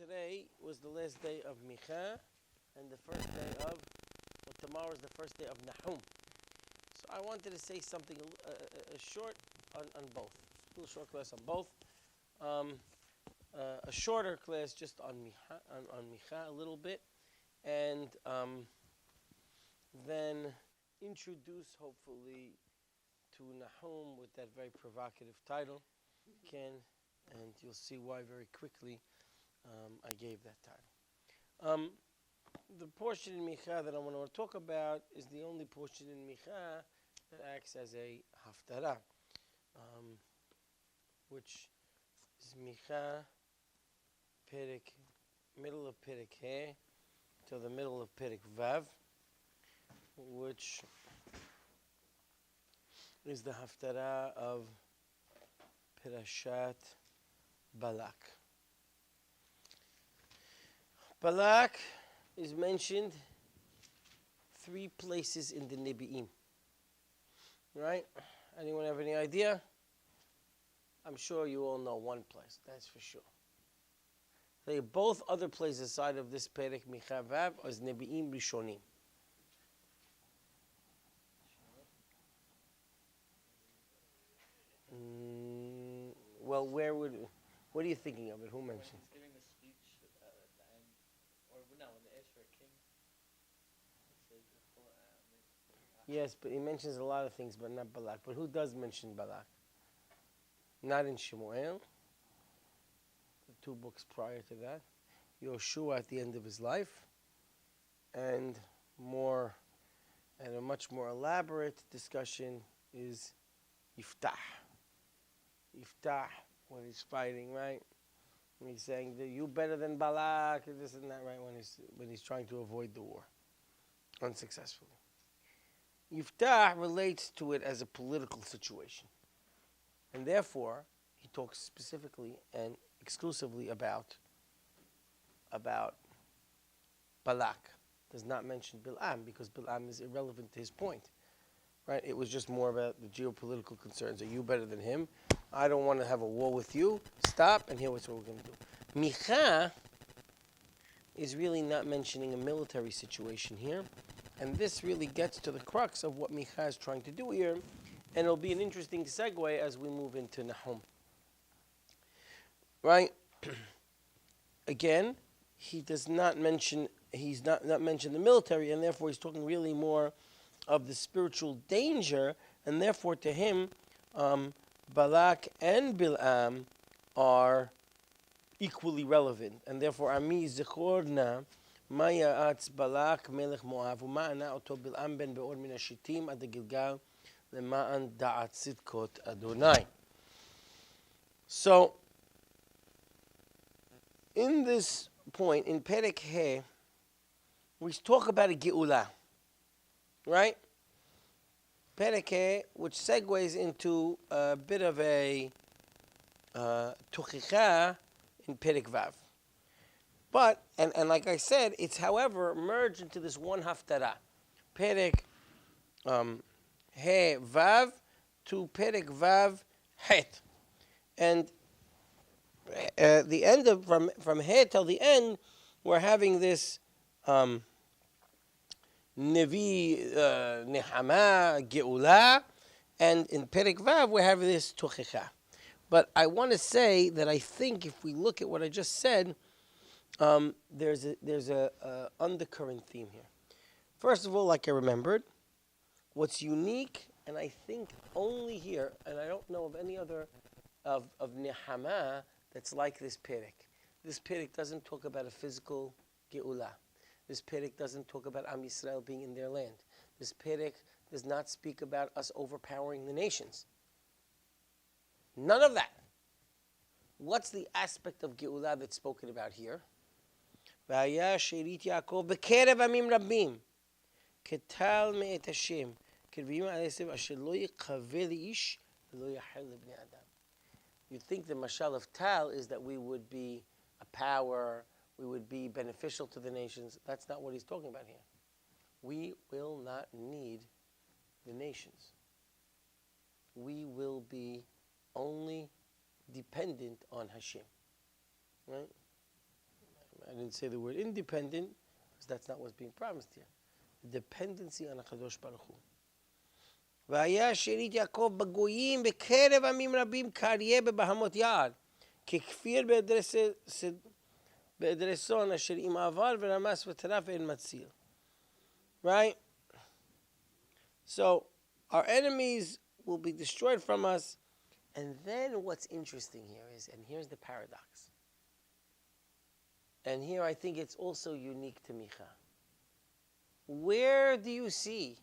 today was the last day of Micha, and the first day of, tomorrow is the first day of Nahum. So I wanted to say something short on both. A little short class on both. A shorter class just on Micha a little bit, and then introduce hopefully to Nahum with that very provocative title, and you'll see why very quickly I gave that title. The portion in Micha that I want to talk about is the only portion in Micha that acts as a haftarah, which is Micha, middle of Perek He to the middle of Perek Vav, which is the haftarah of Parashat Balak. Balak is mentioned 3 places in the Nevi'im. Right? Anyone have any idea? I'm sure you all know one place, that's for sure. Both other places aside of this Perek Micha Vav is Nevi'im Rishonim. Well, what are you thinking of it? Who mentioned? He's giving the speech at the end, or no, when they ask for a king. Yes, but he mentions a lot of things, but not Balak. But who does mention Balak? Not in Shemuel. The 2 books prior to that. Yoshua at the end of his life. And a much more elaborate discussion is Yiftah. Yiftah, when he's fighting, right? When he's saying, you better than Balak, and this and that, right? When he's trying to avoid the war, unsuccessfully. Yiftah relates to it as a political situation. And therefore, he talks specifically and exclusively about Balak. Does not mention Bil'am, because Bil'am is irrelevant to his point. Right? It was just more about the geopolitical concerns. Are you better than him? I don't want to have a war with you. Stop, and here's what we're going to do. Micha is really not mentioning a military situation here. And this really gets to the crux of what Micha is trying to do here. And it'll be an interesting segue as we move into Nahum. Right? Again, he's not mentioned the military, and therefore he's talking really more of the spiritual danger, and therefore to him, Balak and Bil'am are equally relevant, and therefore Ami Zechorna Maya Balak Melech Moav Uma'ana Oto Bil'am ben Be'or min Hashitim ad Gilgal Lema'an Da'at Tzidkot Adonai. So, in this point, in Perek He, we talk about a Geula, right? Perek He, which segues into a bit of a Tuchicha in Perek Vav. But, and like I said, it's however merged into this one haftarah. Perek He Vav to Perek Vav Het. And the end of, from He till the end, we're having this Nevi, Nehama, Geula, and in Perek Vav we have this Tuchicha. But I want to say that I think if we look at what I just said, there's a undercurrent theme here. First of all, like I remembered, what's unique, and I think only here, and I don't know of any other of Nehama that's like this Perek. This Perek doesn't talk about a physical Geula. This Perek doesn't talk about Am Yisrael being in their land. This Perek does not speak about us overpowering the nations. None of that. What's the aspect of Geula that's spoken about here? והיה שארית יעקב בקרב עמים רבים, כטל מאת השם, כרביעים על עשב, אשר לא יכבה לאיש ולא יחל לבני אדם. You'd think the mashal of Tal is that we would be a power, we would be beneficial to the nations. That's not what he's talking about here. We will not need the nations. We will be only dependent on Hashem. Right? I didn't say the word independent, because that's not what's being promised here. The dependency on HaKadosh Baruch Hu. והיה שארית יעקב בגויים בקרב עמים רבים כאריה בבהמות יער, ככפיר בעדרי צאן אשר אם עבר ורמס וטרף ואין מציל. Right? So, our enemies will be destroyed from us. And then what's interesting here is, and here's the paradox. And here I think it's also unique to Micha. Where do you see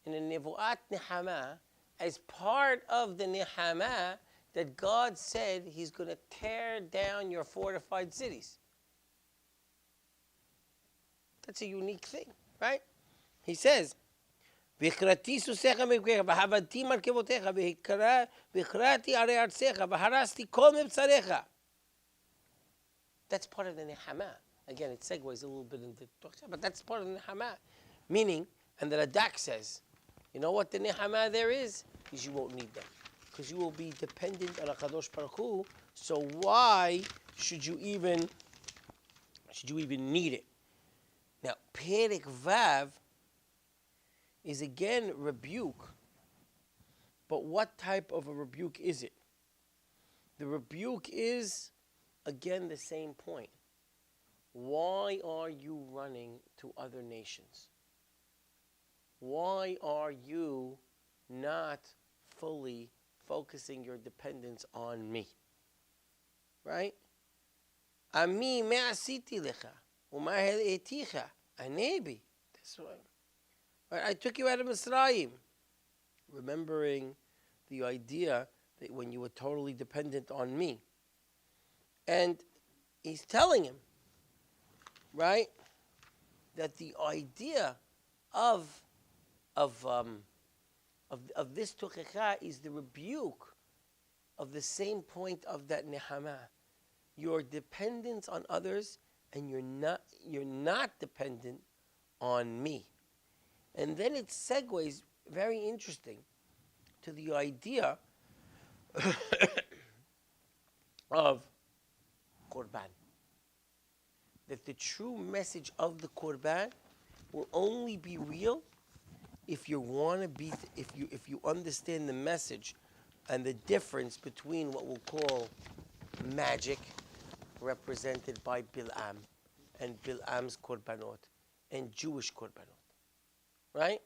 in the Nevu'at Nehama, as part of the Nehama, that God said He's going to tear down your fortified cities? That's a unique thing, right? He says, והכרתי סוסיך מבקריך, והבדתי מרכבותיך, והכרתי ערי ארצך, והרסתי כל מבצריך. That's part of the Nehama. Again, it segues a little bit into Torah, but that's part of the Nehama. Meaning, and the Radak says, you know what the Nehama there is you won't need them. Because you will be dependent on HaKadosh Baruch Hu, so why should you even need it? Now, Perek Vav is again rebuke, but what type of a rebuke is it? The rebuke is, again, the same point. Why are you running to other nations? Why are you not fully focusing your dependence on me? Right? Ami me'asiti lecha, u'ma'hel'eticha, anebi. That's why. Right? I took you out of Mitzrayim. Remembering the idea that when you were totally dependent on me. And he's telling him, right, that the idea of this tochecha is the rebuke of the same point of that nehama. Your dependence on others, and you're not dependent on me. And then it segues, very interesting, to the idea of Korban. That the true message of the Korban will only be real if you understand the message and the difference between what we'll call magic, represented by Bil'am, and Bil'am's Korbanot, and Jewish Korbanot. Right?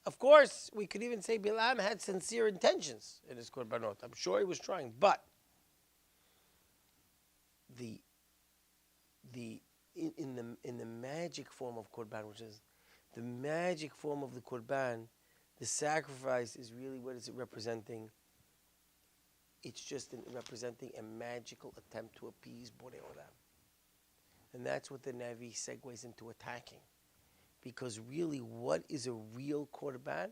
Of course, we could even say Bil'am had sincere intentions in his Korbanot. I'm sure he was trying, but in the magic form of Korban, which is the magic form of the Korban, the sacrifice is really, what is it representing? It's just representing a magical attempt to appease Borei Olam. And that's what the Navi segues into attacking. Because really, what is a real Korban?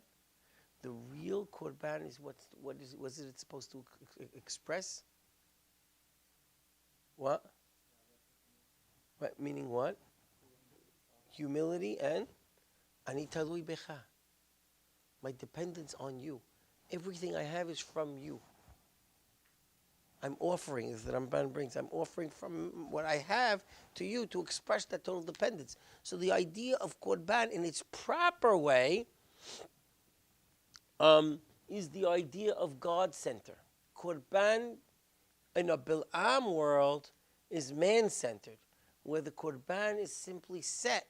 The real Korban is what is it supposed to express? What? What? Meaning what? Humility and Ani talui becha. My dependence on you. Everything I have is from you. I'm offering, as the Ramban brings, I'm offering from what I have to you to express that total dependence. So the idea of Korban in its proper way is the idea of God-centered. Korban in a Bil'am world is man-centered, where the Korban is simply set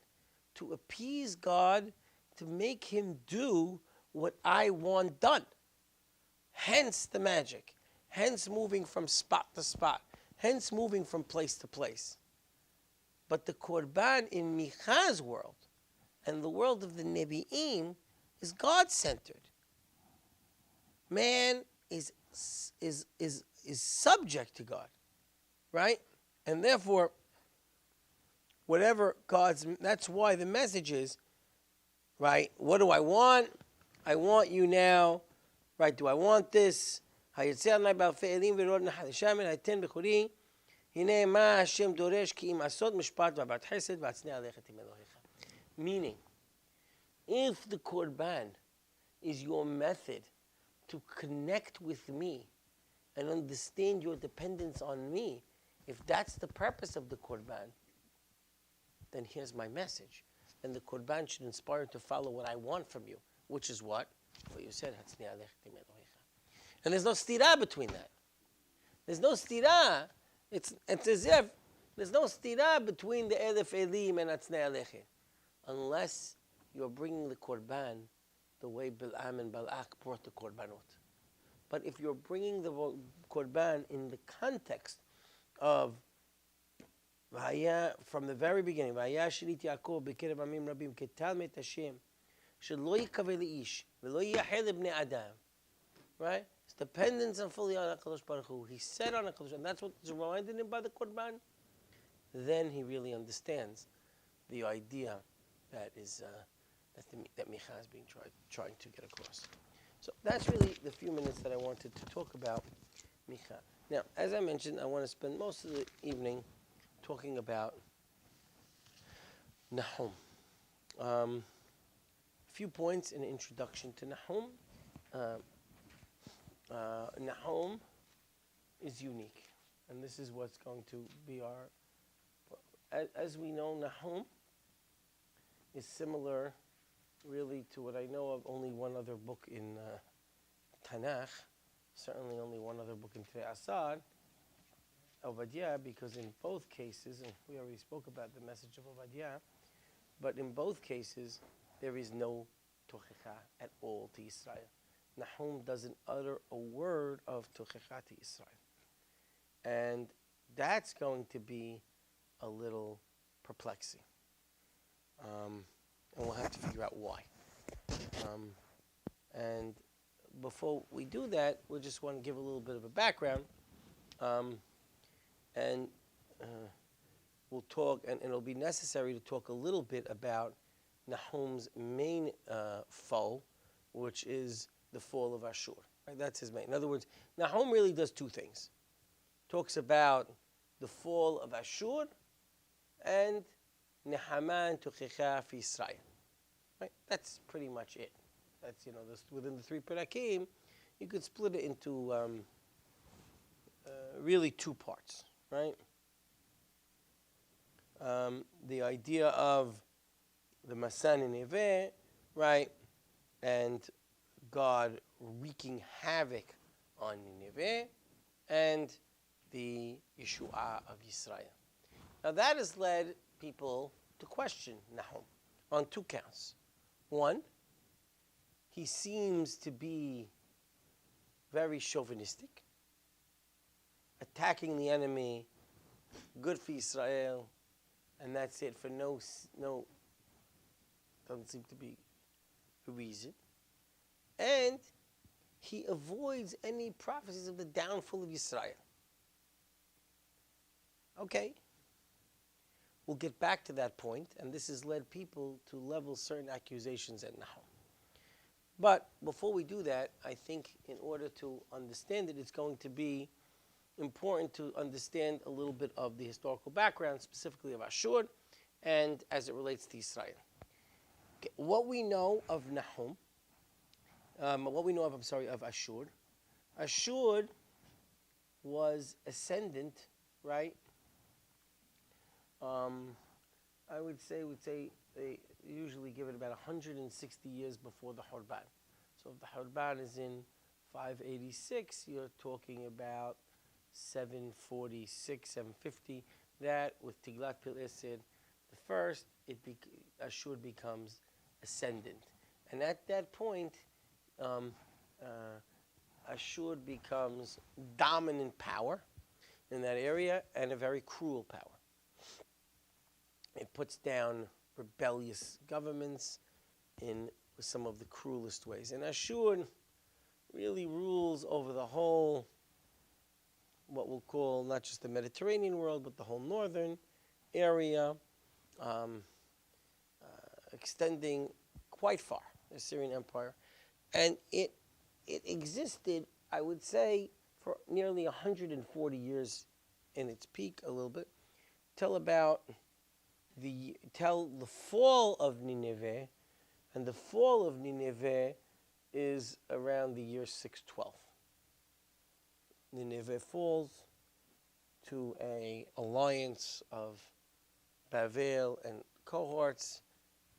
to appease God, to make him do what I want done. Hence the magic. Hence moving from spot to spot. Hence moving from place to place. But the Korban in Micha's world and the world of the Nevi'im is God-centered. Man is subject to God, right? And therefore, that's why the message is, right, what do I want? I want you now, right? Do I want this? היצא עלי באלפי אלים ולא נחדשה מן היתן בכורי, הנה מה השם דורש כי אם עשות משפט ועבד חסד והצנע ללכת עם אלוהיך. Meaning, if the Korban is your method to connect with me and understand your dependence on me, If that's the purpose of the Korban, then here's my message. And the Korban should inspire you to follow what I want from you, which is what? What you said. And there's no stira between that. There's no stira. It's as if there's no stira between the Elef Elim and Atznei Alechet. Unless you're bringing the Korban the way Bil'am and Balak brought the Korbanot. But if you're bringing the Korban in the context of from the very beginning, Vaya Shirit Yaakov Bekerev Amim Rabim Ketal Met Hashem Shelo Yikaveh Leish Velo Yiyacheh Lebnei Adam. Right? His dependence on fully on HaKadosh Baruch Hu. He said on HaKadosh, and that's what's reminded him by the Korban. Then he really understands the idea that is that Micha is being trying to get across. So that's really the few minutes that I wanted to talk about Micha. Now, as I mentioned, I want to spend most of the evening talking about Nahum. A few points in introduction to Nahum. Nahum is unique, and this is what's going to be our. As we know, Nahum is similar, really, to what I know of only one other book in Tanakh. Certainly, only one other book in Trei Asad, Obadiah, because in both cases, and we already spoke about the message of Obadiah, but in both cases, there is no tochecha at all to Israel. Nahum doesn't utter a word of tochecha to Israel. And that's going to be a little perplexing. And we'll have to figure out why. And before we do that, we just want to give a little bit of a background. And we'll talk, and it'll be necessary to talk a little bit about Nahum's main foe, which is the fall of Ashur. Right? That's his main. In other words, Nahum really does two things. Talks about the fall of Ashur and Nehaman Tochecha fi Israel. Right? That's pretty much it. That's, this, within the three Perakim, you could split it into really two parts, right? The idea of the Masan and Neve, right? And God wreaking havoc on Nineveh, and the Yeshua of Israel. Now that has led people to question Nahum on two counts. One, he seems to be very chauvinistic, attacking the enemy, good for Israel, and that's it, for no, doesn't seem to be a reason. And he avoids any prophecies of the downfall of Israel. Okay. We'll get back to that point, and this has led people to level certain accusations at Nahum. But before we do that, I think in order to understand it, it's going to be important to understand a little bit of the historical background, specifically of Ashur, and as it relates to Israel. Okay. What we know of Nahum, of Ashur. Ashur was ascendant, right? I would say they usually give it about 160 years before the Horban. So if the Horban is in 586, you're talking about 746, 750. That with Tiglat Pileser the first, Ashur becomes ascendant, and at that point, Ashur becomes dominant power in that area and a very cruel power. It puts down rebellious governments in some of the cruelest ways. And Ashur really rules over the whole, what we'll call not just the Mediterranean world, but the whole northern area, extending quite far, the Assyrian Empire. And it existed, I would say, for nearly 140 years in its peak, a little bit, till the fall of Nineveh, and the fall of Nineveh is around the year 612. Nineveh falls, to a alliance of Bavel and cohorts,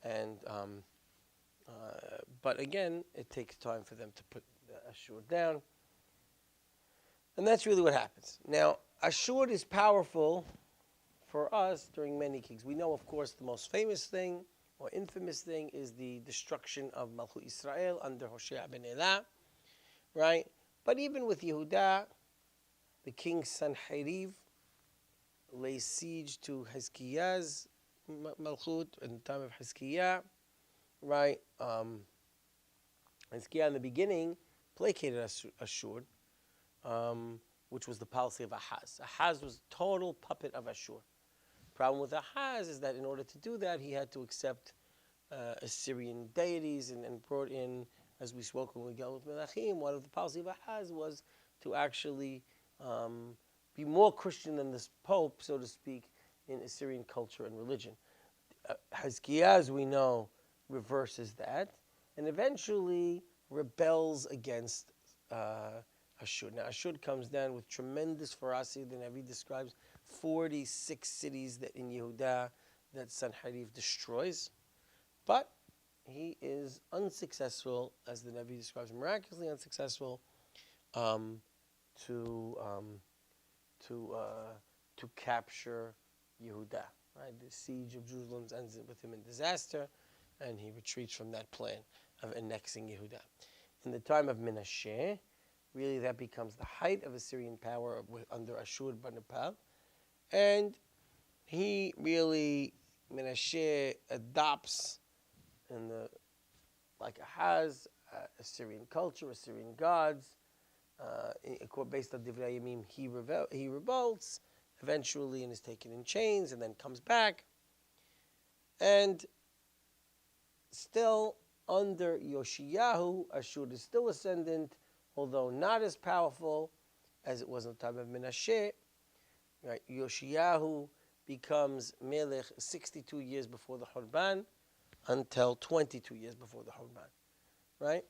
and but again, it takes time for them to put Ashur down, and that's really what happens. Now, Ashur is powerful for us during many kings. We know, of course, the most famous thing or infamous thing is the destruction of Malchut Israel under Hoshea ben Elah, right? But even with Yehuda, the king Sanheriv lays siege to Hizkiah's Malchut in the time of Hizkiah, right? Hizkiah in the beginning placated Ashur, which was the policy of Ahaz. Ahaz was a total puppet of Ashur. Problem with Ahaz is that in order to do that, he had to accept Assyrian deities and brought in, as we spoke when we dealt with Melachim, one of the policy of Ahaz was to actually be more Christian than this Pope, so to speak, in Assyrian culture and religion. Hizkiah, as we know, reverses that and eventually rebels against Ashur. Now, Ashur comes down with tremendous ferocity. The Navi describes 46 cities that in Yehuda that Sanheriv destroys. But he is unsuccessful, as the Navi describes, miraculously unsuccessful, to capture Yehuda. Right? The siege of Jerusalem ends with him in disaster, and he retreats from that plan of annexing Yehuda. In the time of Menashe, really that becomes the height of Assyrian power under Ashur Banipal, and he really, Menashe adopts like Ahaz, Assyrian culture, Assyrian gods. Based on Divrei Yamim, he revolts eventually and is taken in chains and then comes back. And still under Yoshiyahu, Ashur is still ascendant, although not as powerful as it was in the time of Menashe. Right? Yoshiyahu becomes Melech 62 years before the Horban until 22 years before the Horban. Right?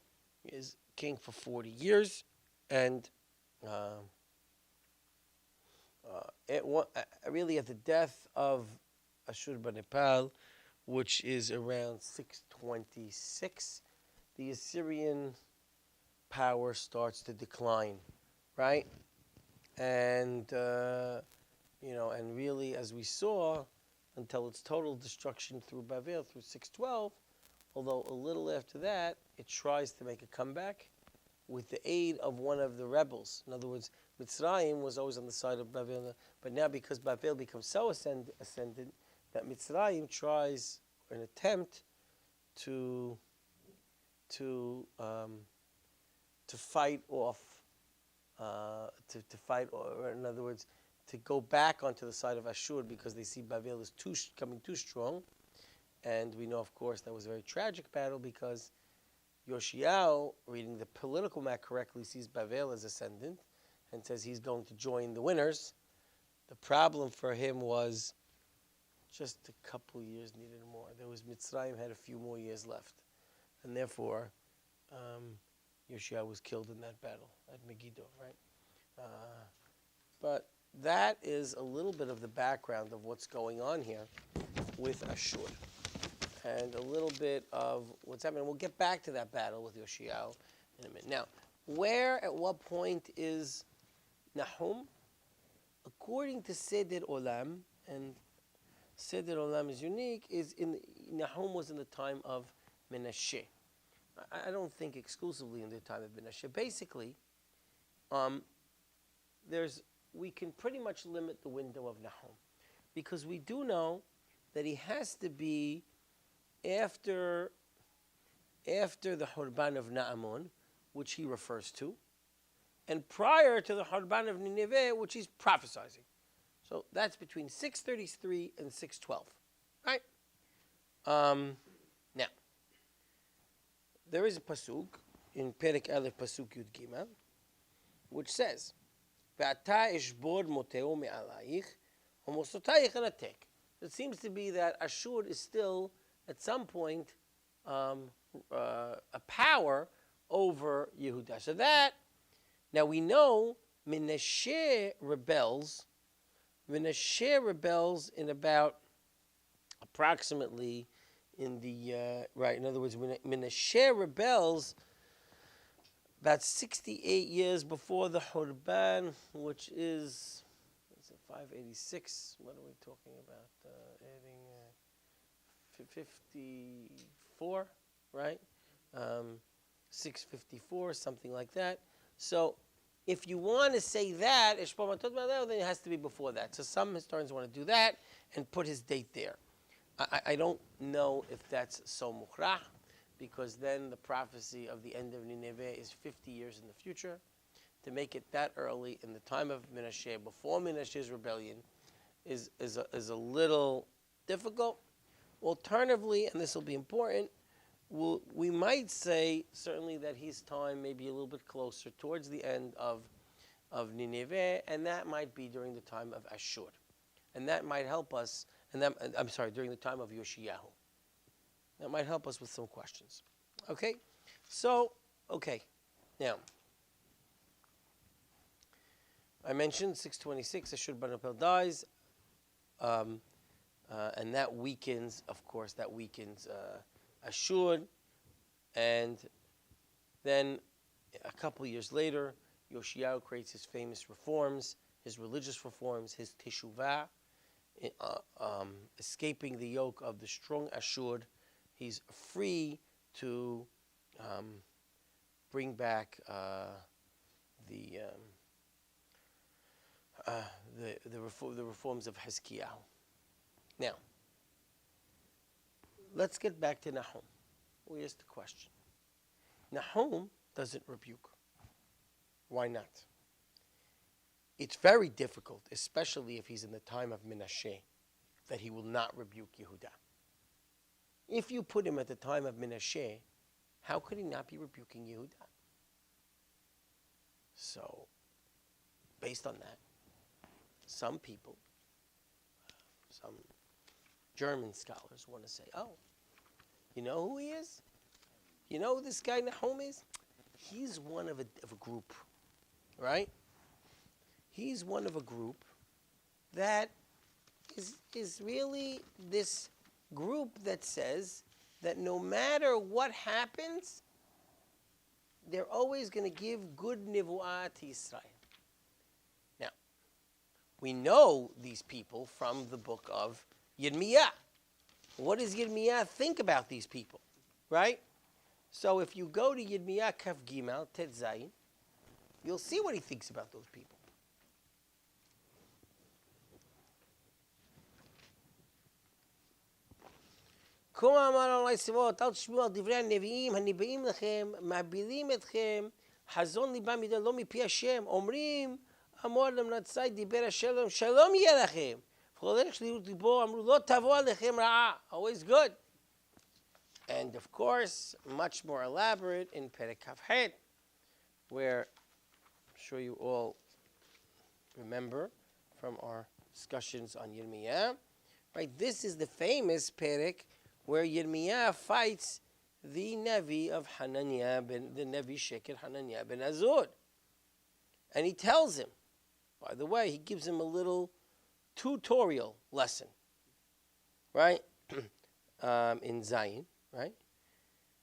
He is king for 40 years. And really at the death of Ashur Banipal, which is around 626, the Assyrian power starts to decline, right? And, and really, as we saw, until its total destruction through Bavel, through 612, although a little after that, it tries to make a comeback with the aid of one of the rebels. In other words, Mitzrayim was always on the side of Bavel, but now because Bavel becomes so ascendant, that Mitzrayim tries an attempt to fight off, or in other words, to go back onto the side of Ashur because they see Bavel is coming too strong. And we know, of course, that was a very tragic battle because Yoshiyahu, reading the political map correctly, sees Bavel as ascendant and says he's going to join the winners. The problem for him was just a couple years needed more. There was Mitzrayim had a few more years left. And therefore, Yoshiyahu was killed in that battle at Megiddo, right? But that is a little bit of the background of what's going on here with Ashur. And a little bit of what's happening. We'll get back to that battle with Yoshiyahu in a minute. Now, where at what point is Nahum? According to Seder Olam, and Seder Olam is unique, Nahum was in the time of Menashe. I don't think exclusively in the time of Menashe. Basically, we can pretty much limit the window of Nahum, because we do know that he has to be after the Horban of Naaman, which he refers to, and prior to the Horban of Nineveh, which he's prophesizing. So that's between 633 and 612, right? Now, there is a pasuk in Perek Aleph pasuk Yud Gimel, which says, "Ve'ata eshbor moteo me'alayich, homosotayich anatek." It seems to be that Ashur is still, at some point, a power over Yehuda. So that, now we know Menashe rebels Menashe rebels in about approximately in the right. In other words, Menashe rebels about 68 years before the Hurban, which is 586. What are we talking about? Adding 54, right? 654, something like that. So if you want to say that, then it has to be before that. So some historians want to do that and put his date there. I don't know if that's so mukhrah, because then the prophecy of the end of Nineveh is 50 years in the future. To make it that early in the time of Menashe, before Menashe's rebellion, is a little difficult. Alternatively, and this will be important, we might say certainly that his time may be a little bit closer towards the end of Nineveh, and that might be during the time of Ashur. And that might help us, during the time of Yoshiyahu. That might help us with some questions. Okay? So, now, I mentioned 626, Ashur Banapel dies, and that weakens, of course, Ashur, and then a couple years later, Yoshiyahu creates his famous reforms, his religious reforms, his teshuvah, escaping the yoke of the strong Ashur. He's free to bring back the reforms of Hizkiyahu. Now, let's get back to Nahum. We asked the question. Nahum doesn't rebuke. Why not? It's very difficult, especially if he's in the time of Menashe, that he will not rebuke Yehuda. If you put him at the time of Menashe, how could he not be rebuking Yehuda? So, based on that, some people, some German scholars want to say, oh, you know who he is? You know who this guy Nahum is? He's one of a group, right? He's one of a group that is really this group that says that no matter what happens, they're always going to give good nivu'ah to Israel. Now, we know these people from the book of Yirmiyah. What does Yirmiyah think about these people, right? So if you go to Yirmiyah Kaf Gimel Tet Zayin, you'll see what he thinks about those people. כה אמר אלוהי צבאות, אל תשמעו על דברי הנביאים הניבאים לכם, מעבירים אתכם, חזון ליבם ידע לא מפי השם, אומרים, אמור למנצי דיבר השלום, שלום יהיה לכם. וכל שליחות ליבו אמרו, לא תבוא עליכם רעה, always good. And of course, much more elaborate in Perek Kaf where I'm sure you all remember from our discussions on Yirmiyah, right? This is the famous Perek where Yirmiyah fights the Navi of the Navi Sheker Hananiah ben Azur. And he tells him, by the way, he gives him a little tutorial lesson, right? In Zayin, right?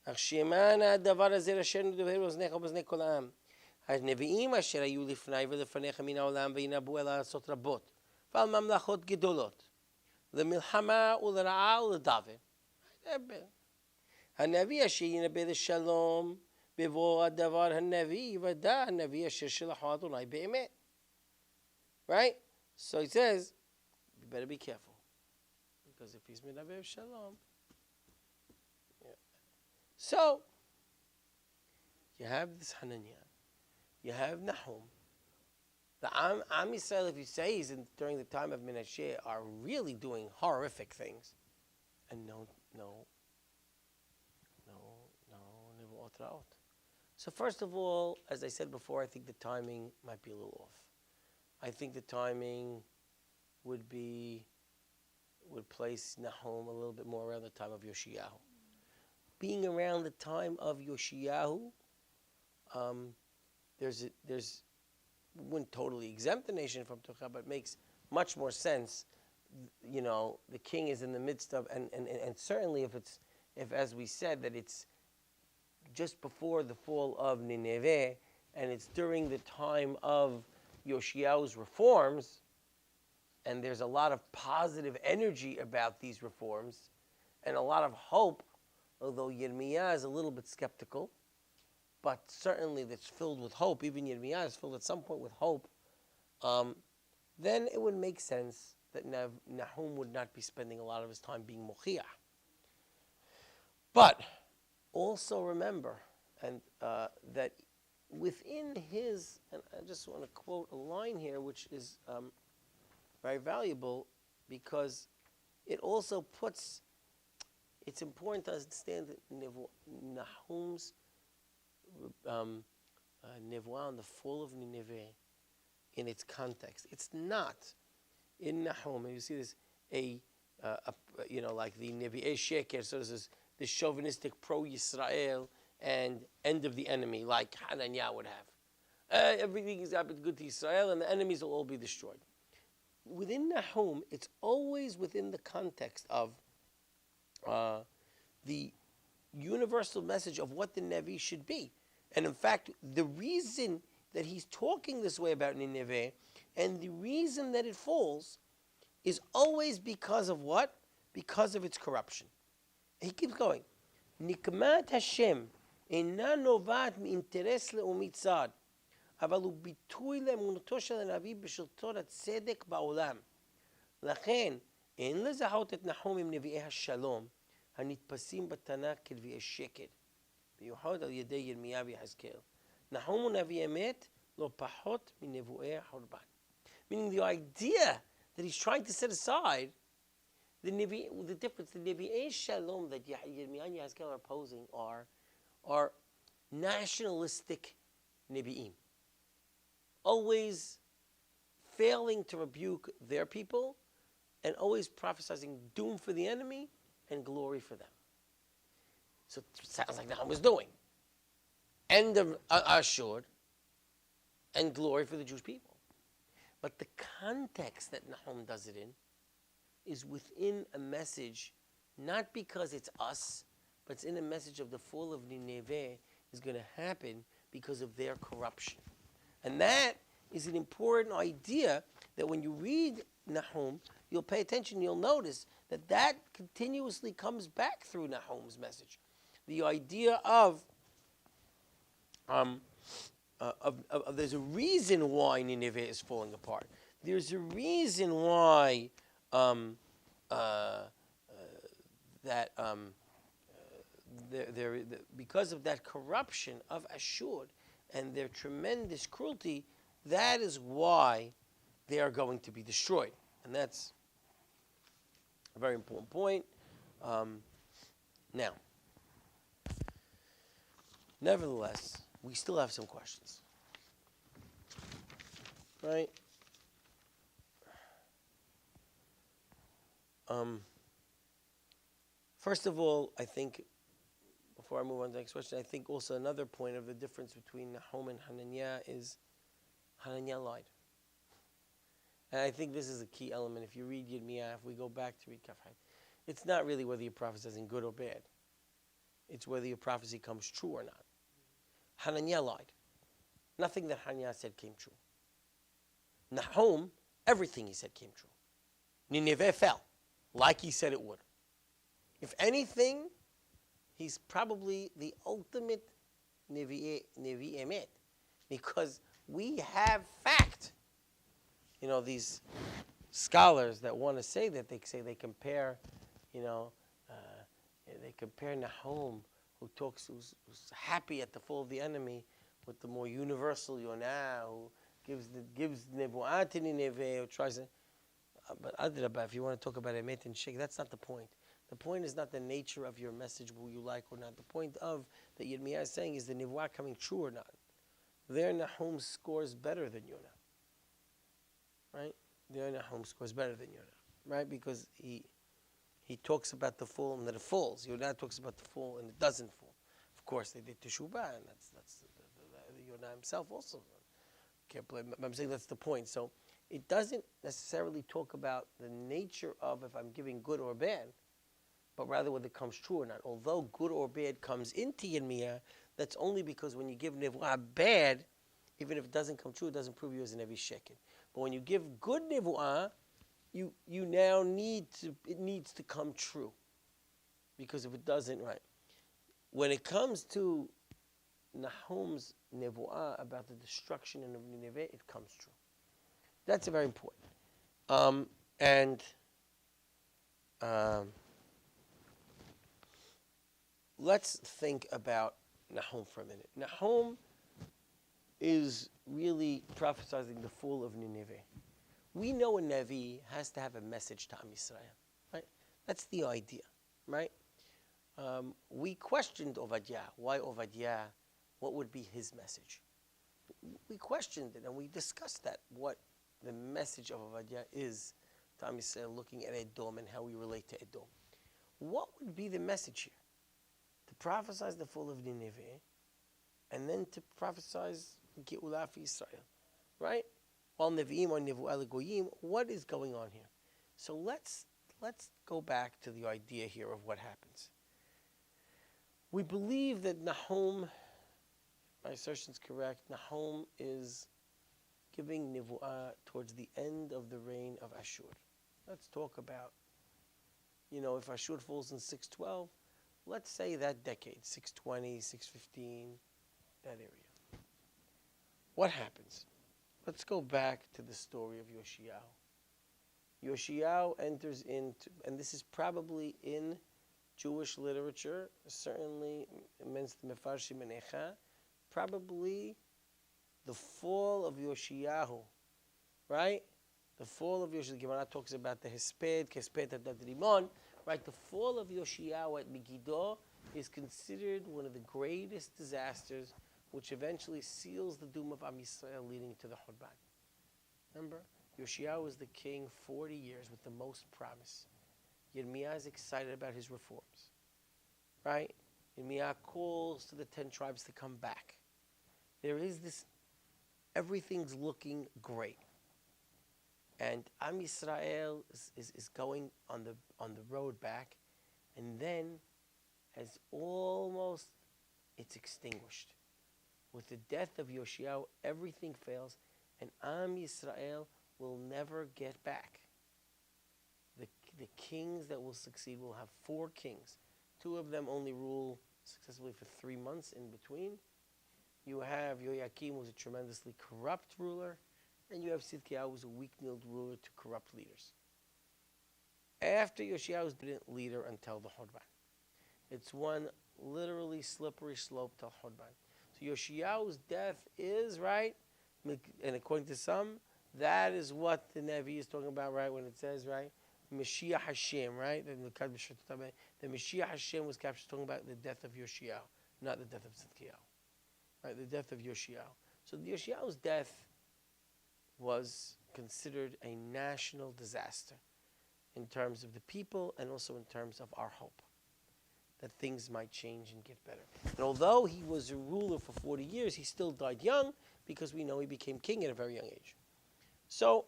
אך שמענה הדבר הזה אשר נדבר באוזניך ובאוזני כל העם. הנביאים אשר היו לפני ולפניך מן העולם וינבאו אל ארצות רבות, ועל ממלכות גדולות, למלחמה ולרעה ולדבר. הנביא אשר ינבא לשלום, בבוא הדבר הנביא, ודע הנביא אשר שלחו אדוני באמת. Right? So he says, you better be careful. Because if he's Medaber Shalom. Yeah. So, you have this Hananiah. You have Nahum. The Am Yisrael, if you say he's during the time of Menashe, are really doing horrific things. And no Nevu'ot Ra'ot. So first of all, as I said before, I think the timing might be a little off. I think the timing would place Nahum a little bit more around the time of Yoshiyahu. Being around the time of Yoshiyahu, wouldn't totally exempt the nation from Tocha, but makes much more sense. The king is in the midst of, and certainly if as we said that it's just before the fall of Nineveh, and it's during the time of Yoshiahu's reforms, and there's a lot of positive energy about these reforms, and a lot of hope, although Yirmiyah is a little bit skeptical, but certainly that's filled with hope. Even Yirmiyah is filled at some point with hope. Then it would make sense that Nahum would not be spending a lot of his time being mochiach. But also remember, and that within his, and I just want to quote a line here, which is very valuable, because it also puts, it's important to understand that Nahum's Nevuah on the fall of Nineveh in its context. It's not in Nahum, and you see this, like the Nevi'im Sheker, so this is the chauvinistic pro-Yisrael and end of the enemy, like Hananiah would have. Everything is happened good to Israel, and the enemies will all be destroyed. Within Nahum, it's always within the context of the universal message of what the Navi should be. And in fact, the reason that he's talking this way about Nineveh, and the reason that it falls, is always because of what? Because of its corruption. He keeps going. Nikmat Hashem אינה נובעת מאינטרס לאומי צד, אבל הוא ביטוי לאמונתו של הנביא בשלטון הצדק בעולם. לכן, אין לזהות את נחום עם נביאי השלום, הנתפסים בתנ"ך כנביאי שקר, במיוחד על ידי ירמיה ויחזקאל. נחום הוא נביא אמת, לא פחות מנבואי החורבן. Meaning the idea that he's trying to set aside the difference, the Nevi'im Shalom that Yirmiyah and Yahezkel are opposing are nationalistic Nevi'im, always failing to rebuke their people and always prophesizing doom for the enemy and glory for them. So it sounds like Nahum was doing. End of Ashur and glory for the Jewish people. But the context that Nahum does it in is within a message, not because it's us, but it's in a message of the fall of Nineveh is going to happen because of their corruption. And that is an important idea that when you read Nahum, you'll pay attention, you'll notice that continuously comes back through Nahum's message. The idea of there's a reason why Nineveh is falling apart. There's a reason why because of that corruption of Ashur and their tremendous cruelty, that is why they are going to be destroyed. And that's a very important point. Now, nevertheless, we still have some questions. Right? First of all, I think, before I move on to the next question, I think also another point of the difference between Nahum and Hananiah is Hananiah lied. And I think this is a key element. If you read Yirmiyah, if we go back to read Kafhai, it's not really whether your prophecy is good or bad. It's whether your prophecy comes true or not. Hananiah lied. Nothing that Hananiah said came true. Nahum, everything he said came true. Nineveh fell, like he said it would. If anything, he's probably the ultimate Nevi Emet, because we have fact. You know, these scholars that want to say that, they say they compare, they compare Nahum, who's happy at the fall of the enemy, with the more universal Yonah, who gives Nebuah to Nineveh, who tries to. But Adrabah, if you want to talk about Emet and Sheker, that's not the point. The point is not the nature of your message, who you like or not. The point of that Yirmiyah is saying is the Nebuah coming true or not. There Nahum scores better than Yonah. Right? There Nahum scores better than Yonah. Right? Because he talks about the fall and that it falls. Yonah talks about the fall and it doesn't fall. Of course, they did Teshuvah, and that's Yonah himself also. Can't blame. I'm saying that's the point. So It doesn't necessarily talk about the nature of if I'm giving good or bad, but rather whether it comes true or not. Although good or bad comes into Yirmiyah, that's only because when you give Nevuah bad, even if it doesn't come true, it doesn't prove you as a Nevi Sheker. But when you give good Nevuah, you now it needs to come true. Because if it doesn't, right. When it comes to Nahum's Nevuah about the destruction of Nineveh, it comes true. That's very important. And let's think about Nahum for a minute. Nahum is really prophesizing the fall of Nineveh. We know a Navi has to have a message to Am Yisrael, right? That's the idea, right? We questioned Obadiah. Why Obadiah? What would be his message? We questioned it and we discussed that, what the message of Obadiah is to Am Yisrael, looking at Edom and how we relate to Edom. What would be the message here? To prophesize the fall of Nineveh and then to prophesize Geulah for Israel, right? While Nevi'im or Nevu'ah Goyim, what is going on here? So let's go back to the idea here of what happens. We believe that Nahum, my assertion is correct, Nahum is giving Nevu'ah towards the end of the reign of Ashur. Let's talk about, if Ashur falls in 612, let's say that decade, 620, 615, that area. What happens? Let's go back to the story of Yoshiyahu. Yoshiyahu enters into, and this is probably in Jewish literature, certainly amongst the Mefarshim and Echa, probably the fall of Yoshiyahu, right? The fall of Yoshiyahu, the Gemara talks about the Hesped, Kesped Hadad Rimon, right? The fall of Yoshiyahu at Megiddo is considered one of the greatest disasters, which eventually seals the doom of Am Yisrael, leading to the Hochma. Remember, Yoshiyahu was the king 40 years with the most promise. Yirmiyah is excited about his reforms, right? Yirmiyah calls to the 10 tribes to come back. There is this, everything's looking great. And Am Yisrael is going on the road back, and then as almost it's extinguished. With the death of Yoshiyahu, everything fails, and Am Yisrael will never get back. The kings that will succeed will have 4 kings. 2 of them only rule successfully for 3 months in between. You have Yoyakim, who's a tremendously corrupt ruler, and you have Sidkiyahu, who's a weak-willed ruler to corrupt leaders. After Yoshiyahu's didn't leader until the Hochma. It's one literally slippery slope till Hochma. So Yoshiyahu's death is, right, and according to some, that is what the Navi is talking about, right, when it says, right, Mashiach Hashem, right? The Mashiach Hashem was captured talking about the death of Yoshiyahu, not the death of Tzidkiyahu. Right, the death of Yoshiyahu. So Yoshiyahu's death was considered a national disaster in terms of the people and also in terms of our hope that things might change and get better. And although he was a ruler for 40 years, he still died young because we know he became king at a very young age. So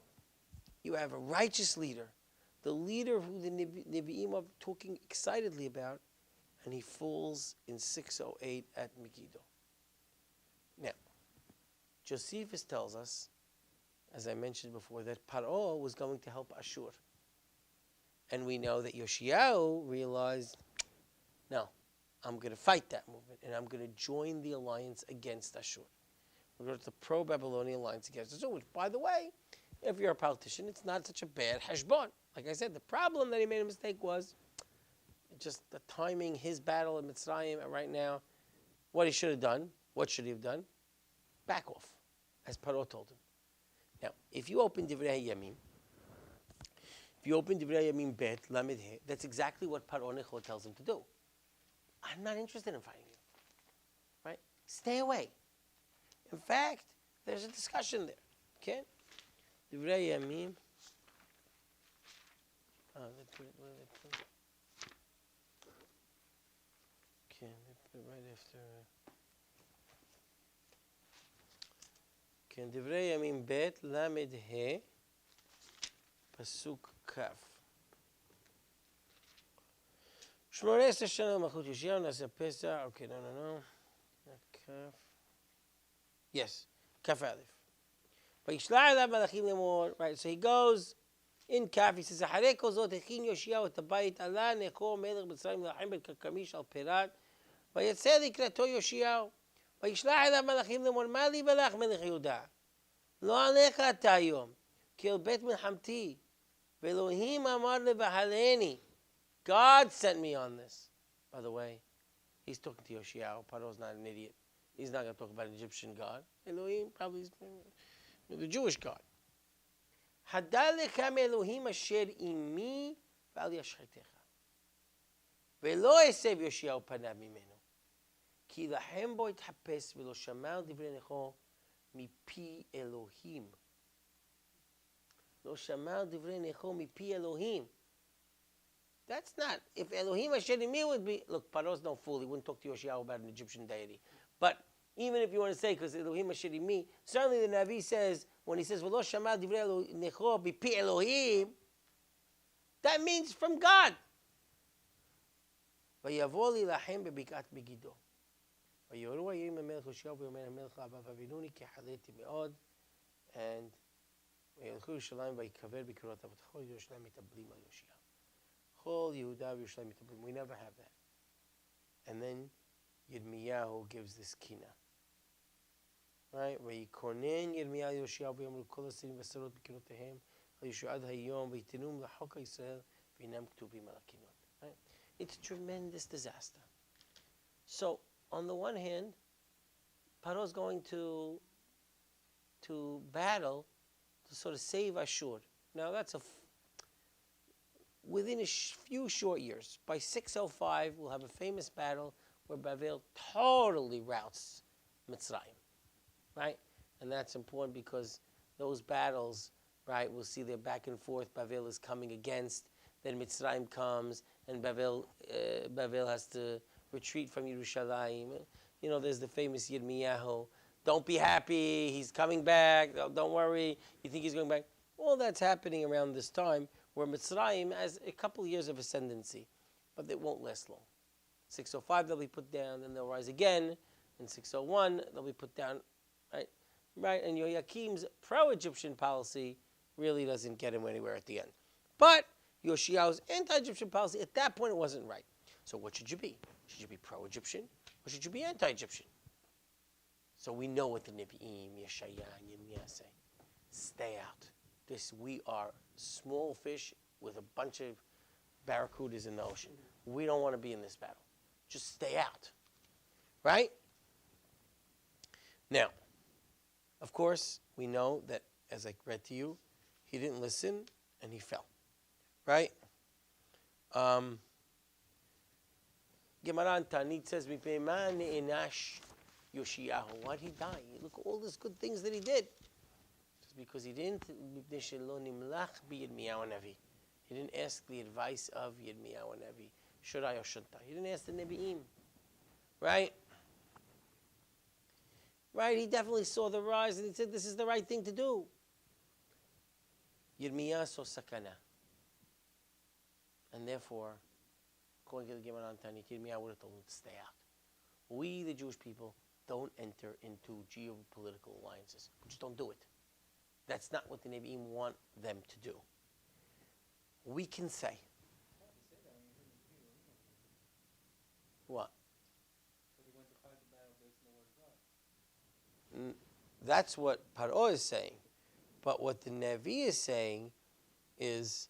you have a righteous leader, the leader who the Nevi'im are talking excitedly about, and he falls in 608 at Megiddo. Now, Josephus tells us, as I mentioned before, that Paro was going to help Ashur. And we know that Yoshiyahu realized, no, I'm going to fight that movement, and I'm going to join the alliance against Ashur. We're going to the pro-Babylonian alliance against Ashur, which, by the way, if you're a politician, it's not such a bad hashbon. Like I said, the problem that he made a mistake was just the timing, his battle in Mitzrayim right now, what he should have done. What should he have done? Back off, as Paro told him. Now, if you open Divrei Yamim, Bet, Lamed He, that's exactly what Paro Necho tells him to do. I'm not interested in fighting you. Right? Stay away. In fact, there's a discussion there. Okay? Divrei Yamim. They put it, where they put it? Okay, they put it right after. Okay, Divrei Yamim Bet, Lamed He. Pasuk Kaf. Shmones Shana Malchut Yoshiyahu Nasa Pesach. Okay, no. Not Kaf. Yes, Kaf Aleph. Vayishlach elav malachim lemor. Right, so he goes in Kaf. He says, "Acharei kol zot hechin Yoshiyahu et habayit ala Necho melech Mitzrayim lachem bet karkamish al perat. Vayetzer likrato Yoshiyahu. Vayishlach elav malachim lemor. Ma li balach melech Yehuda. Lo alecha ata hayom. Ki el bet milchamti. Ve'Elohim amar levahaleni. God sent me on this." By the way, he's talking to Yoshiyahu. Paro's not an idiot. He's not going to talk about an Egyptian God. Elohim probably is the Jewish God. Hadal lechem Elohim asher imi ve'al yashchtecha. Ve'lo esev Yoshiyahu panav mimenu. Ki lahem bo itchapes ve'lo shama'u divrei necho mipi Elohim. Lo shama'u divrei necho mipi Elohim. That's not, if Elohim Asher Imi would be, look, Paro's no fool, he wouldn't talk to Yoshiyahu about an Egyptian deity. But even if you want to say, because Elohim Asher Imi, certainly the Navi says, when he says, V'lo shama divrei necho b'pi Elohim, that means from God. V'yavo li lachem bebikat Megiddo. V'yoru hayim hamelech Yoshiyahu v'yomer hamelech Abav Avinuni ki haleti me'od. And v'yelchu Yerushalayim v'yikaver b'kirot avotcho Yerushalayim mitablim al Yoshiyahu. We never have that. And then Yirmiyahu gives this kina. Right? Vayikonen Yirmiyahu Yoshiyahu v'yomru kol hasirim v'sarot b'kirotehem v'yishu ad hayom v'yitinum l'chok ha'Yisrael v'inam ktubim al hakinot. Right? It's a tremendous disaster. So, on the one hand, Paro is going to battle to sort of save Ashur. Now, that's within a few short years, by 605, we'll have a famous battle where Bavel totally routs Mitzrayim, right? And that's important because those battles, right, we'll see they're back and forth. Bavel is coming against, then Mitzrayim comes, and Bavel has to retreat from Yerushalayim. You know, there's the famous Yirmiyahu. Don't be happy, he's coming back. Don't worry, you think he's going back. All that's happening around this time, where Mitzrayim has a couple of years of ascendancy, but it won't last long. 605 they'll be put down, then they'll rise again. In 601 they'll be put down, right? Right, and Yoyakim's pro-Egyptian policy really doesn't get him anywhere at the end. But Yoshiyahu's anti-Egyptian policy, at that point it wasn't right. So what should you be? Should you be pro-Egyptian, or should you be anti-Egyptian? So we know what the Nevi'im, Yeshayahu, and Yirmiyah say. Stay out. We are small fish with a bunch of barracudas in the ocean. We don't want to be in this battle. Just stay out. Right? Now, of course, we know that, as I read to you, he didn't listen and he fell. Right? Gemara and Tanit says, Yoshiyahu. Why'd he die? Look at all these good things that he did. Because he didn't He didn't ask the advice of Yirmiyahu Navi. Should I or shouldn't I? He didn't ask the Nevi'im. Right? Right? He definitely saw the rise and he said, this is the right thing to do. Yirmiyahu saw sakana. And therefore, according to the Gemara and Tanit, Yirmiyahu would have told him to stay out. We, the Jewish people, don't enter into geopolitical alliances. We just don't do it. That's not what the Nevi'im want them to do. We can say. What? That's what Paro is saying. But what the Navi is saying is,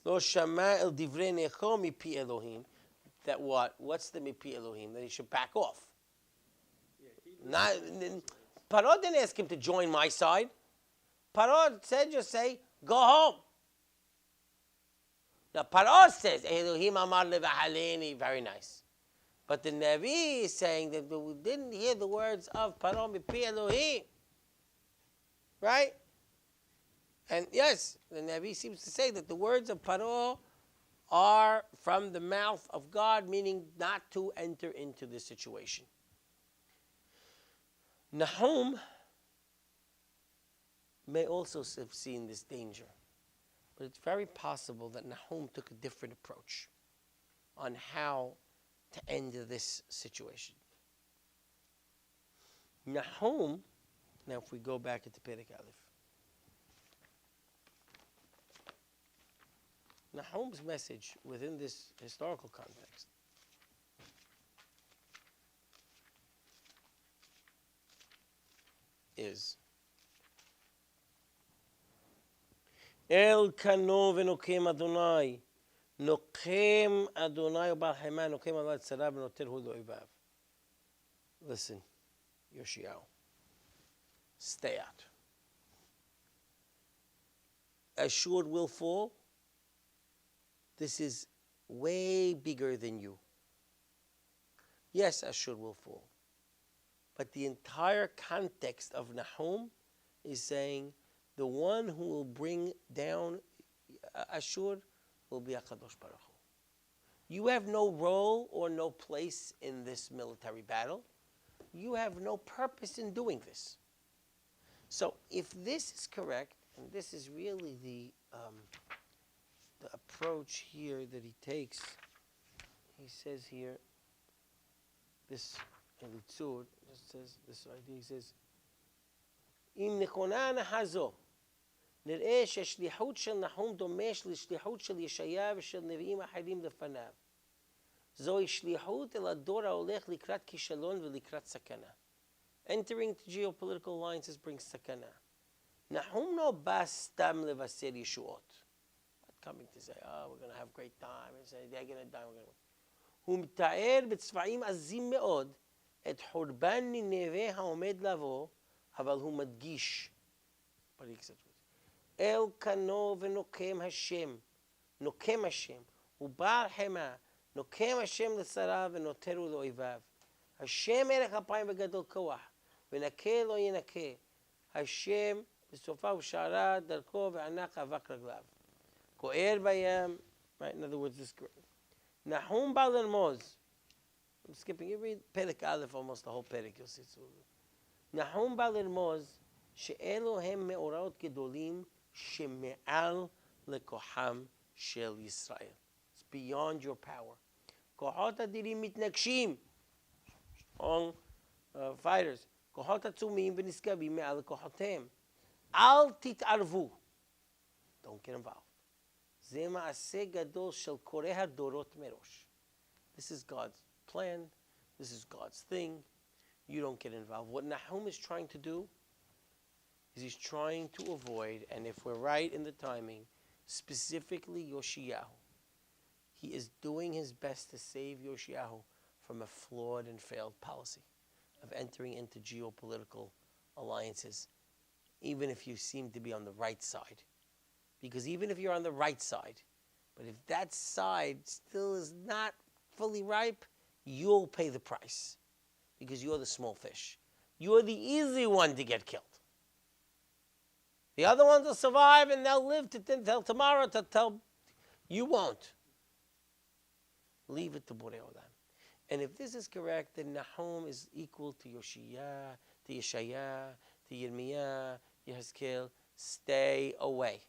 Lo shama el divrei necho mipi Elohim. That what? What's the mipi Elohim? That he should back off. Paro didn't ask him to join my side. Paro said, just say, go home. Now, Paro says, Elohim amar levahaleni, very nice. But the Navi is saying that we didn't hear the words of Paro mipi Elohim. Right? And yes, the Navi seems to say that the words of Paro are from the mouth of God, meaning not to enter into this situation. Nahum may also have seen this danger. But it's very possible that Nahum took a different approach on how to end this situation. Nahum, now if we go back into Perek Aleph, Nahum's message within this historical context is El kano v'nokem Adonai, nokem Adonai u'bal hema, nokem Adonai tzarav v'noter hu lo'ivav. Listen, Yoshiyahu, stay out. Ashur will fall. This is way bigger than you. Yes, Ashur will fall. But the entire context of Nahum is saying the one who will bring down Ashur will be HaKadosh Baruch Hu. You have no role or no place in this military battle. You have no purpose in doing this. So if this is correct, and this is really the approach here that he takes, he says here, this Elitzur says this idea. He says, "Im nekona hazo, nir'eh sheshlichut shel Nahum domesh l'shlichut shel Yeshaya v'shel Nevi'im acharim lefanav. Zoi shlichut el ador ha'olech likrat kishalon v'likrat sakana." Entering to geopolitical alliances brings sakana. Nahum no bas stam levaser yeshuot. Not coming to say, oh, we're going to have great time, and say they're going to die. הוא מתאר בצבעים עזים מאוד את חורבן נינווה העומד לבוא, אבל הוא מדגיש. אל קנו ונוקם השם, נוקם השם, ובעל חמה, נוקם השם לשריו ונותרו לאויביו. השם ערך אפיים וגדול כוח, ונקה לא ינקה. השם בסופה ושערה דרכו וענק אבק רגליו. כוער בים, right, in other words, this Nahum bal Moz. I'm skipping. You read Perek Aleph, almost the whole Perek. You'll see. Nahum bal Moz she'elo hem me'oraot gedolim she'me'al lekoham shel Yisrael. It's beyond your power. Kohot adirim mitnakshim. Strong fighters. Kohot atzumim v'niskabim me'al lekohotem. Al tit'arvu. Don't get involved. This is God's plan. This is God's thing. You don't get involved. What Nahum is trying to do is he's trying to avoid, and if we're right in the timing, specifically Yoshiyahu. He is doing his best to save Yoshiyahu from a flawed and failed policy of entering into geopolitical alliances, even if you seem to be on the right side. Because even if you're on the right side, but if that side still is not fully ripe, you'll pay the price. Because you're the small fish. You're the easy one to get killed. The other ones will survive and they'll live to tell tomorrow to tell. You won't. Leave it to Borei Olam. And if this is correct, then Nahum is equal to Yoshiyah, to Yeshaya, to Yirmiyah, Yehezkel. Stay away.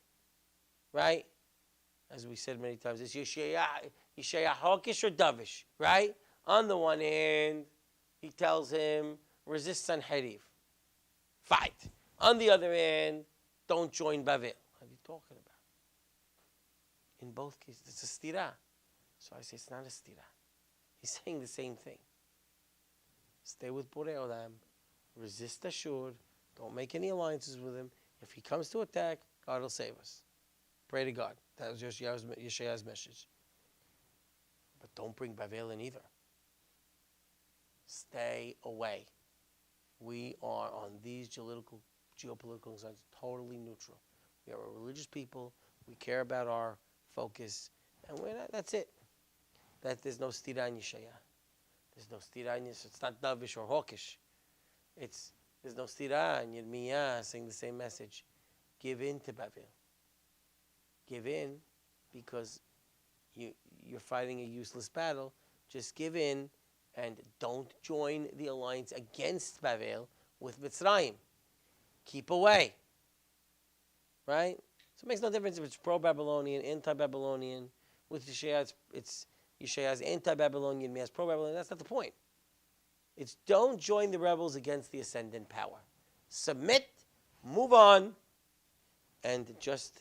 Right? As we said many times, it's Yeshaya hawkish or dovish, right? On the one hand, he tells him, resist Sanheriv. Fight. On the other hand, don't join Bavel. What are you talking about? In both cases, it's a stira. So I say it's not a stira. He's saying the same thing. Stay with Borei Olam. Resist Ashur. Don't make any alliances with him. If he comes to attack, God will save us. Pray to God. That was Yeshaya's message. But don't bring Bavel in either. Stay away. We are on these geopolitical sides totally neutral. We are a religious people. We care about our focus. And we're not, that's it. There's no stira in Yeshaya. There's no stira in Yeshaya. It's not dovish or hawkish. There's no stira in Yirmiyah saying the same message. Give in to Bavel. Give in because you're fighting a useless battle. Just give in and don't join the alliance against Bavel with Mitzrayim. Keep away. Right? So it makes no difference if it's pro-Babylonian, anti-Babylonian. With Yeshaya, it's Yeshaya's anti-Babylonian, Me'as pro-Babylonian. That's not the point. It's don't join the rebels against the ascendant power. Submit, move on, and just,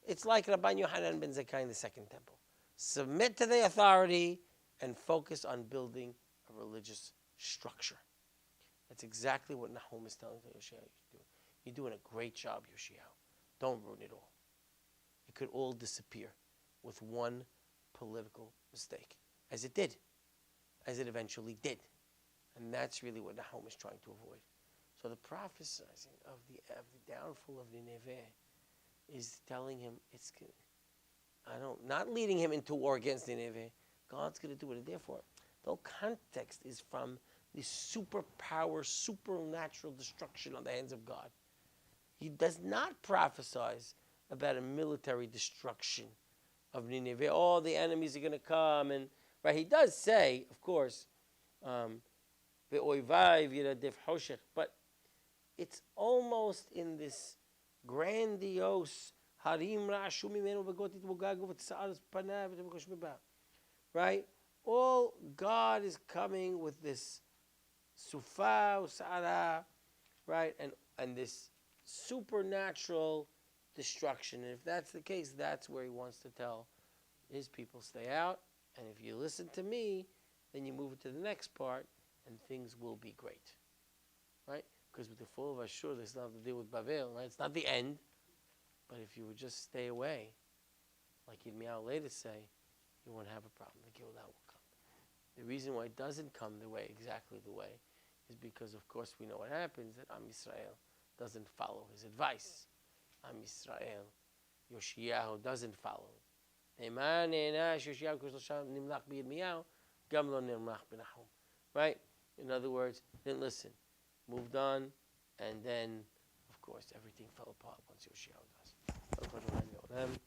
it's like Rabban Yohanan ben Zakkai in the Second Temple. Submit to the authority and focus on building a religious structure. That's exactly what Nahum is telling Yoshiyahu to do. You're doing a great job, Yoshiyahu. Don't ruin it all. It could all disappear with one political mistake, as it did, as it eventually did. And that's really what Nahum is trying to avoid. So the prophesying of the downfall of Nineveh is telling him not leading him into war against Nineveh. God's going to do it. And therefore, the whole context is from the superpower, supernatural destruction on the hands of God. He does not prophesize about a military destruction of Nineveh. All the enemies are going to come. And right, he does say, of course, but it's almost in this grandiose right? All God is coming with this sufa, usara, right? And this supernatural destruction. And if that's the case, that's where he wants to tell his people, stay out. And if you listen to me, then you move to the next part, and things will be great, right? Because with the fall of Ashur, there's nothing to deal with Bavel, right? It's not the end, but if you would just stay away, like Yirmiyahu later say, you won't have a problem. The Geulah will come. The reason why it doesn't come exactly the way, is because, of course, we know what happens, that Am Yisrael doesn't follow his advice. Am Yisrael, Yoshiyahu doesn't follow it. Right? In other words, didn't listen, moved on, and then, of course, everything fell apart once Yoshiyahu does.